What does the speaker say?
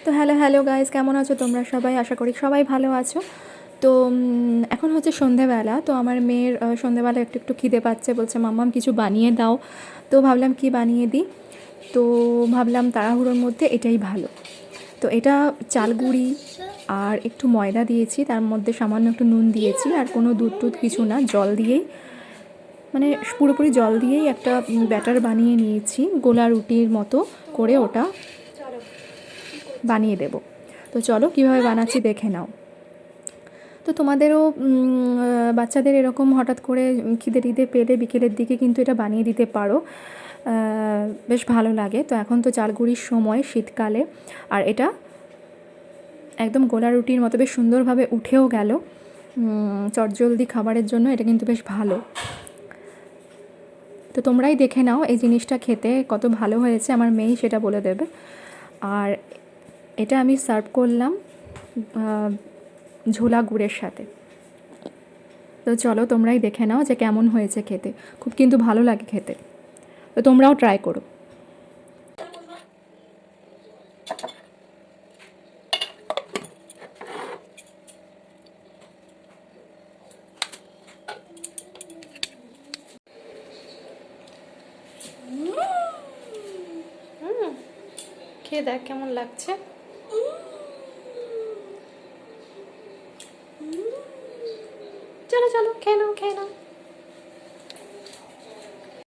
তো hello hello guys, কেমন আছো তোমরা সবাই? আশা করি সবাই ভালো আছো। তো এখন হচ্ছে সন্ধেবেলা। তো আমার মেয়ের সন্ধেবেলা একটু একটু খিদে পাচ্ছে, বলছে মাম্মাম কিছু বানিয়ে দাও। তো ভাবলাম কি বানিয়ে দিই। তো ভাবলাম তাড়াহুড়োর মধ্যে এটাই ভালো। তো এটা চাল গুঁড়ি আর একটু ময়দা দিয়েছি, তার মধ্যে সামান্য একটু নুন দিয়েছি, আর কোনো দুধ টুধ কিছু না, জল দিয়েই মানে পুরোপুরি জল দিয়েই একটা ব্যাটার বানিয়ে নিয়েছি। গোলা রুটির মতো করে ওটা বানিয়ে দেব। তো চলো কীভাবে বানাচ্ছি দেখে নাও। তো তোমাদেরও বাচ্চাদের এরকম হঠাৎ করে খিদে টিদে পেলে বিকেলের দিকে কিন্তু এটা বানিয়ে দিতে পারো, বেশ ভালো লাগে। তো এখন তো চালগুড়ির সময় শীতকালে, আর এটা একদম গোলা রুটির মতো বেশ সুন্দরভাবে উঠেও গেল। চটজলদি খাবারের জন্য এটা কিন্তু বেশ ভালো। তো তোমরাই দেখে নাও এই জিনিসটা খেতে কত ভালো হয়েছে, আমার মেয়েই সেটা বলে দেবে। আর এটা আমি সার্ভ করলাম ঝোলা গুড়ের সাথে। তো চলো তোমরাই দেখে নাও যে কেমন হয়েছে খেতে, খুব কিন্তু ভালো লাগে খেতে। তো তোমরাও ট্রাই করো। খেয়ে দেখ কেমন লাগছে। চলো চলো খেয়ে নাও খেয়ে নাও।